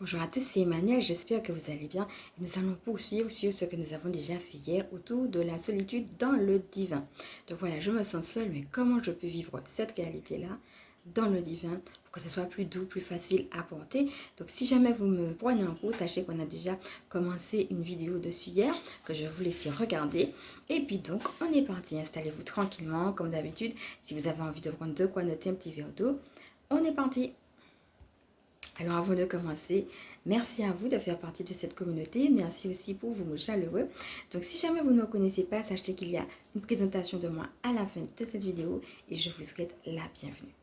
Bonjour à tous, c'est Emmanuel, j'espère que vous allez bien. Nous allons poursuivre sur ce que nous avons déjà fait hier autour de la solitude dans le divin. Donc voilà, je me sens seule, mais comment je peux vivre cette réalité-là dans le divin pour que ce soit plus doux, plus facile à porter. Donc si jamais vous me prenez en cours, sachez qu'on a déjà commencé une vidéo dessus hier que je vous laisse regarder. Et puis donc, on est parti. Installez-vous tranquillement, comme d'habitude. Si vous avez envie de prendre de quoi noter un petit verre d'eau, on est parti. Alors avant de commencer, merci à vous de faire partie de cette communauté. Merci aussi pour vos mots chaleureux. Donc si jamais vous ne me connaissez pas, sachez qu'il y a une présentation de moi à la fin de cette vidéo et je vous souhaite la bienvenue.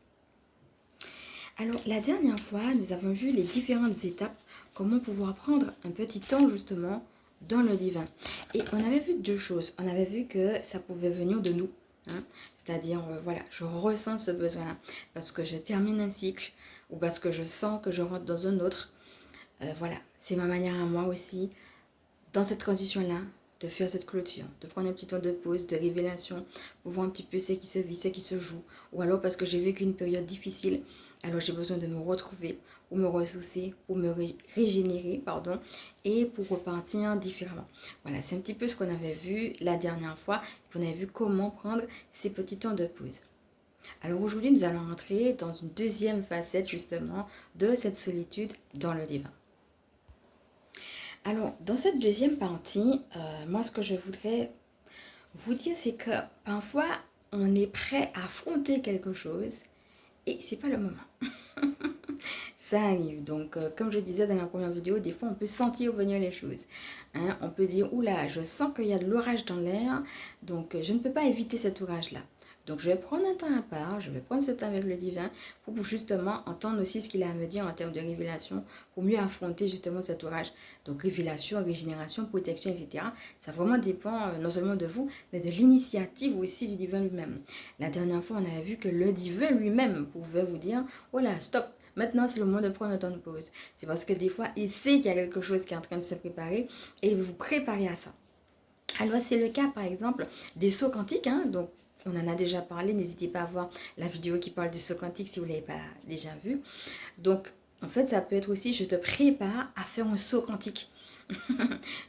Alors la dernière fois, nous avons vu les différentes étapes, comment pouvoir prendre un petit temps justement dans le divin. Et on avait vu deux choses. On avait vu que ça pouvait venir de nous. C'est-à-dire, voilà, je ressens ce besoin-là parce que je termine un cycle ou parce que je sens que je rentre dans un autre. Voilà, c'est ma manière à moi aussi, dans cette transition-là, de faire cette clôture, de prendre un petit temps de pause, de révélation, pour voir un petit peu ce qui se vit, ce qui se joue. Ou alors parce que j'ai vécu une période difficile, alors j'ai besoin de me retrouver, pour me ressourcer, pour me régénérer, pardon, et pour repartir différemment. Voilà, c'est un petit peu ce qu'on avait vu la dernière fois, qu'on avait vu comment prendre ces petits temps de pause. Alors aujourd'hui, nous allons entrer dans une deuxième facette justement de cette solitude dans le divin. Alors, dans cette deuxième partie, moi, ce que je voudrais vous dire, c'est que parfois, on est prêt à affronter quelque chose et c'est pas le moment. Ça arrive. Donc, comme je disais dans la première vidéo, des fois, on peut sentir venir les choses. On peut dire, oula, je sens qu'il y a de l'orage dans l'air, donc je ne peux pas éviter cet orage-là. Donc, je vais prendre un temps à part, je vais prendre ce temps avec le divin pour justement entendre aussi ce qu'il a à me dire en termes de révélation, pour mieux affronter justement cet orage. Donc, révélation, régénération, protection, etc. Ça vraiment dépend non seulement de vous, mais de l'initiative aussi du divin lui-même. La dernière fois, on avait vu que le divin lui-même pouvait vous dire, voilà, stop. Maintenant, c'est le moment de prendre un temps de pause. C'est parce que des fois, il sait qu'il y a quelque chose qui est en train de se préparer et il veut vous préparer à ça. Alors, c'est le cas, par exemple, des sauts quantiques. Donc, on en a déjà parlé. N'hésitez pas à voir la vidéo qui parle du saut quantique si vous ne l'avez pas déjà vu. Donc, en fait, ça peut être aussi, je te prépare à faire un saut quantique.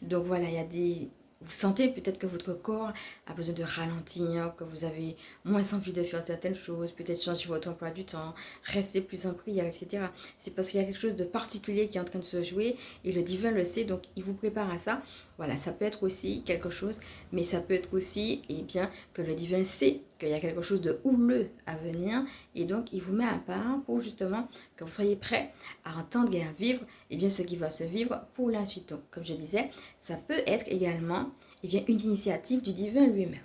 Donc, voilà, il y a des... Vous sentez peut-être que votre corps a besoin de ralentir, que vous avez moins envie de faire certaines choses, peut-être changer votre emploi du temps, rester plus en prière, etc. C'est parce qu'il y a quelque chose de particulier qui est en train de se jouer et le divin le sait, donc il vous prépare à ça. Voilà, ça peut être aussi quelque chose, mais ça peut être aussi, eh bien, que le divin sait qu'il y a quelque chose de houleux à venir et donc il vous met à part pour justement que vous soyez prêts à entendre et à vivre bien, ce qui va se vivre pour la suite. Donc, comme je disais, ça peut être également bien, une initiative du divin lui-même.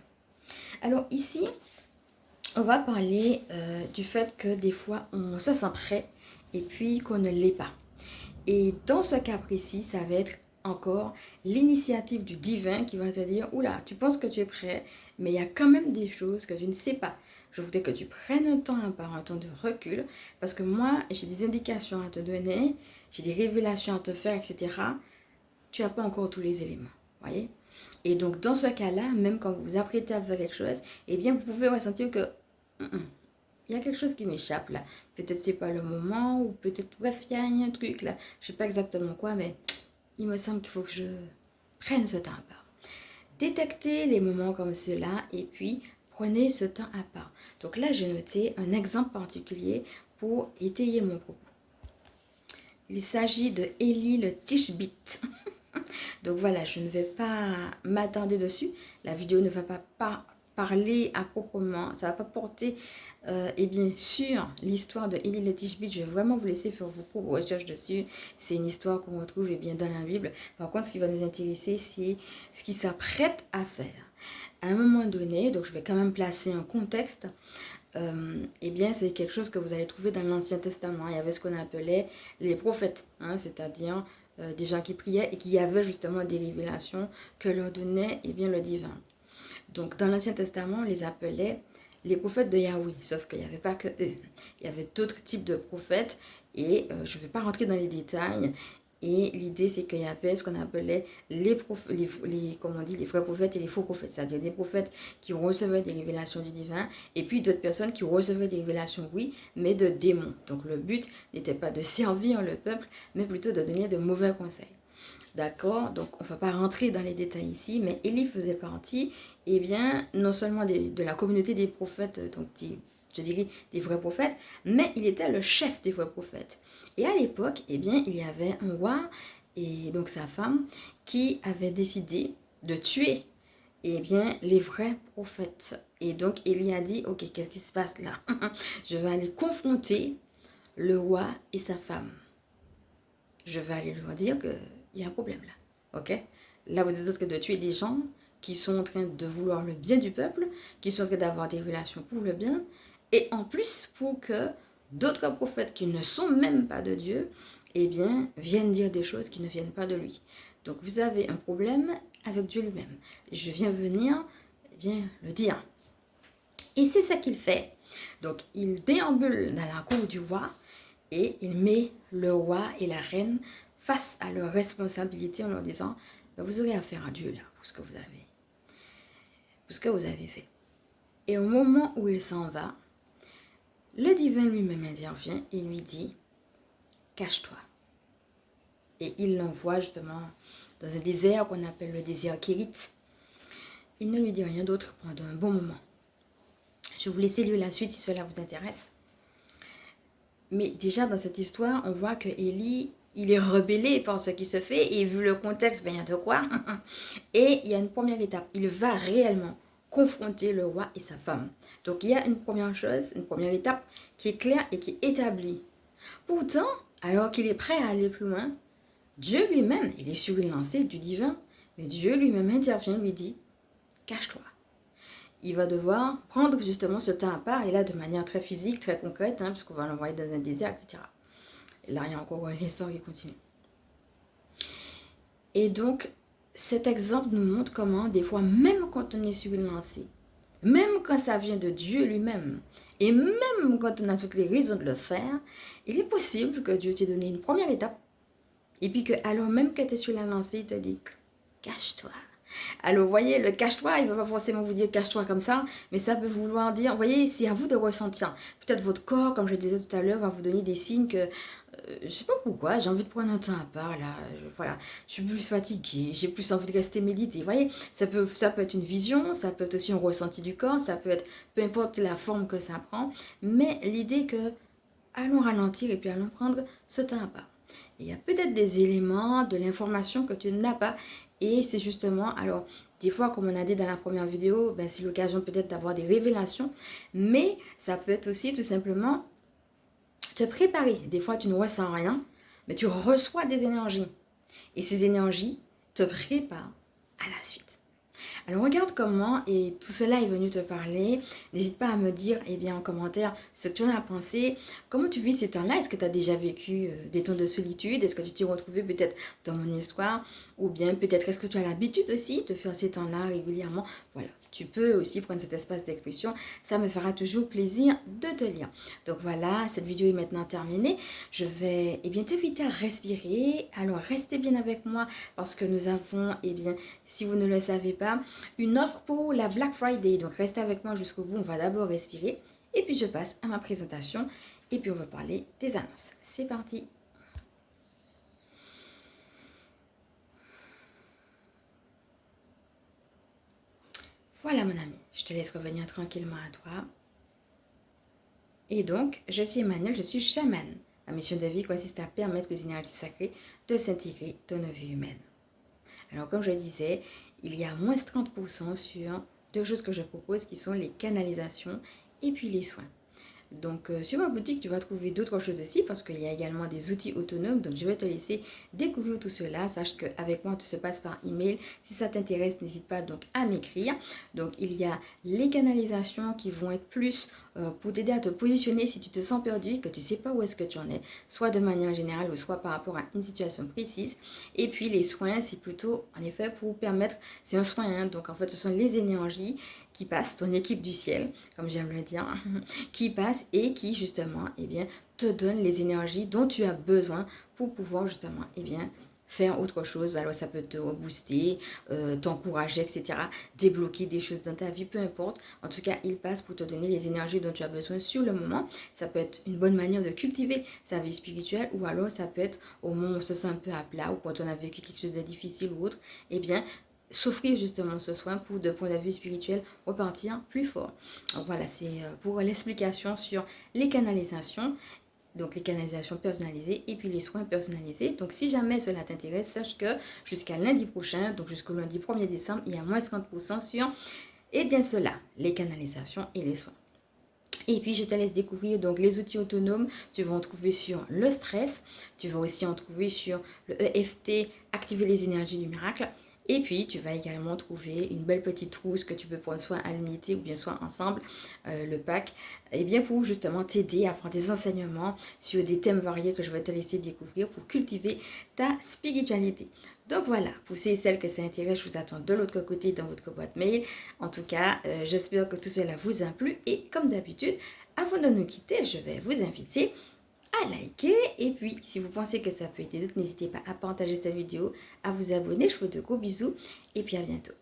Alors ici, on va parler du fait que des fois, on se sent prêt et puis qu'on ne l'est pas. Et dans ce cas précis, ça va être encore l'initiative du divin qui va te dire, oula, tu penses que tu es prêt, mais il y a quand même des choses que tu ne sais pas. Je voudrais que tu prennes un temps à part, un temps de recul, parce que moi, j'ai des indications à te donner, j'ai des révélations à te faire, etc. Tu n'as pas encore tous les éléments, voyez. Et donc, dans ce cas-là, même quand vous vous apprêtez à faire quelque chose, eh bien, vous pouvez ressentir que il y a quelque chose qui m'échappe là. Peut-être c'est pas le moment, ou peut-être, bref, il y a un truc là. Je sais pas exactement quoi, mais il me semble qu'il faut que je prenne ce temps à part. Détectez les moments comme ceux-là et puis prenez ce temps à part. Donc là, j'ai noté un exemple particulier pour étayer mon propos. Il s'agit de Élie le Tishbite. Donc voilà, je ne vais pas m'attarder dessus. La vidéo ne va pas parler à proprement, ça ne va pas porter et bien sûr l'histoire de Élie le Tishbite. Je vais vraiment vous laisser faire vos propres recherches dessus. C'est une histoire qu'on retrouve bien dans la Bible. Par contre, ce qui va nous intéresser, c'est ce qu'il s'apprête à faire. À un moment donné, donc je vais quand même placer un contexte. Eh bien, c'est quelque chose que vous allez trouver dans l'Ancien Testament. Il y avait ce qu'on appelait les prophètes, c'est-à-dire des gens qui priaient et qui avaient justement des révélations que leur donnait bien, le divin. Donc, dans l'Ancien Testament, on les appelait les prophètes de Yahweh, sauf qu'il n'y avait pas que eux. Il y avait d'autres types de prophètes et je ne vais pas rentrer dans les détails. Et l'idée, c'est qu'il y avait ce qu'on appelait comme on dit, les vrais prophètes et les faux prophètes. C'est-à-dire des prophètes qui recevaient des révélations du divin et puis d'autres personnes qui recevaient des révélations, oui, mais de démons. Donc le but n'était pas de servir le peuple, mais plutôt de donner de mauvais conseils. D'accord, donc on ne va pas rentrer dans les détails ici, mais Élie faisait partie, eh bien, non seulement de la communauté des prophètes, donc je dirais des vrais prophètes, mais il était le chef des vrais prophètes. Et à l'époque, eh bien, il y avait un roi et donc sa femme qui avait décidé de tuer, eh bien, les vrais prophètes. Et donc Élie a dit, ok, qu'est-ce qui se passe là? Je vais aller confronter le roi et sa femme. Je vais aller leur dire qu'il y a un problème là. Ok? Là, vous êtes en train de tuer des gens qui sont en train de vouloir le bien du peuple, qui sont en train d'avoir des relations pour le bien, et en plus pour que d'autres prophètes qui ne sont même pas de Dieu, eh bien, viennent dire des choses qui ne viennent pas de lui. Donc, vous avez un problème avec Dieu lui-même. Je viens venir, eh bien, le dire. Et c'est ça qu'il fait. Donc, il déambule dans la cour du roi, et il met le roi et la reine face à leurs responsabilités en leur disant, vous aurez affaire à Dieu là pour ce que vous avez fait. Et au moment où il s'en va, le divin lui-même intervient et lui dit, cache-toi. Et il l'envoie justement dans un désert qu'on appelle le désert Kérit. Il ne lui dit rien d'autre pendant un bon moment. Je vais vous laisser lire la suite si cela vous intéresse. Mais déjà dans cette histoire, on voit que Élie, il est rebellé par ce qui se fait et vu le contexte, ben il y a de quoi. Et il y a une première étape. Il va réellement confronter le roi et sa femme. Donc il y a une première chose, une première étape qui est claire et qui est établie. Pourtant, alors qu'il est prêt à aller plus loin, Dieu lui-même, il est sur une lancée du divin, mais Dieu lui-même intervient, lui dit, cache-toi. Il va devoir prendre justement ce temps à part, et là de manière très physique, très concrète, hein, puisqu'on va l'envoyer dans un désert, etc. Et là, il y a encore l'histoire qui continue. Et donc, cet exemple nous montre comment, des fois, même quand on est sur une lancée, même quand ça vient de Dieu lui-même, et même quand on a toutes les raisons de le faire, il est possible que Dieu t'ait donné une première étape, et puis que, alors même que tu es sur la lancée, il te dit, cache-toi. Alors, vous voyez, le cache-toi, il ne va pas forcément vous dire cache-toi comme ça, mais ça peut vouloir dire, vous voyez, c'est à vous de ressentir. Peut-être votre corps, comme je disais tout à l'heure, va vous donner des signes que, je ne sais pas pourquoi, j'ai envie de prendre un temps à part, là, voilà, je suis plus fatiguée, j'ai plus envie de rester méditer. Vous voyez, ça peut être une vision, ça peut être aussi un ressenti du corps, ça peut être, peu importe la forme que ça prend, mais l'idée que, allons ralentir et puis allons prendre ce temps à part. Il y a peut-être des éléments, de l'information que tu n'as pas. Et c'est justement, alors, des fois, comme on a dit dans la première vidéo, ben, c'est l'occasion peut-être d'avoir des révélations. Mais ça peut être aussi tout simplement te préparer. Des fois, tu ne ressens rien, mais tu reçois des énergies. Et ces énergies te préparent à la suite. Alors regarde comment et tout cela est venu te parler. N'hésite pas à me dire en commentaire ce que tu en as pensé. Comment tu vis ces temps-là? Est-ce que tu as déjà vécu des temps de solitude? Est-ce que tu t'es retrouvé peut-être dans mon histoire? Ou bien peut-être est-ce que tu as l'habitude aussi de faire ces temps-là régulièrement? Voilà, tu peux aussi prendre cet espace d'expression. Ça me fera toujours plaisir de te lire. Donc voilà, cette vidéo est maintenant terminée. Je vais t'inviter à respirer. Alors restez bien avec moi parce que nous avons, si vous ne le savez pas, une offre pour la Black Friday. Donc restez avec moi jusqu'au bout. On va d'abord respirer et puis je passe à ma présentation et puis on va parler des annonces. C'est parti. Voilà mon ami, je te laisse revenir tranquillement à toi. Et donc, je suis Emmanuel, je suis chamane. Ma mission de vie consiste à permettre aux énergies sacrées de s'intégrer dans nos vies humaines. Alors comme je disais, il y a moins 30% sur deux choses que je propose qui sont les canalisations et puis les soins. Donc sur ma boutique, tu vas trouver d'autres choses aussi parce qu'il y a également des outils autonomes. Donc je vais te laisser découvrir tout cela. Sache qu'avec moi, tout se passe par email. Si ça t'intéresse, n'hésite pas donc à m'écrire. Donc il y a les canalisations qui vont être plus pour t'aider à te positionner si tu te sens perdu et que tu ne sais pas où est-ce que tu en es, soit de manière générale ou soit par rapport à une situation précise. Et puis les soins, c'est plutôt en effet pour permettre, c'est un soin, hein, donc en fait ce sont les énergies qui passent, ton équipe du ciel, comme j'aime le dire, qui passe et qui justement, eh bien, te donne les énergies dont tu as besoin pour pouvoir justement, eh bien, faire autre chose. Alors ça peut te booster, t'encourager, etc. Débloquer des choses dans ta vie, peu importe. En tout cas, il passe pour te donner les énergies dont tu as besoin sur le moment. Ça peut être une bonne manière de cultiver sa vie spirituelle, ou alors ça peut être au moment où on se sent un peu à plat, ou quand on a vécu quelque chose de difficile ou autre, eh bien, s'offrir justement ce soin pour, de point de vue spirituel, repartir plus fort. Donc voilà, c'est pour l'explication sur les canalisations. Donc les canalisations personnalisées et puis les soins personnalisés. Donc si jamais cela t'intéresse, sache que jusqu'à lundi prochain, donc jusqu'au lundi 1er décembre, il y a moins 50% sur, et bien cela, les canalisations et les soins. Et puis je te laisse découvrir donc les outils autonomes. Tu vas en trouver sur le stress. Tu vas aussi en trouver sur le EFT, activer les énergies du miracle. Et puis, tu vas également trouver une belle petite trousse que tu peux prendre soit à l'unité ou bien soit ensemble, le pack, et bien pour justement t'aider à faire des enseignements sur des thèmes variés que je vais te laisser découvrir pour cultiver ta spiritualité. Donc voilà, pour ceux et celles que ça intéresse, je vous attends de l'autre côté dans votre boîte mail. En tout cas, j'espère que tout cela vous a plu et comme d'habitude, avant de nous quitter, je vais vous inviter à liker et puis si vous pensez que ça peut aider d'autres, n'hésitez pas à partager cette vidéo, à vous abonner. Je vous fais de gros bisous et puis à bientôt.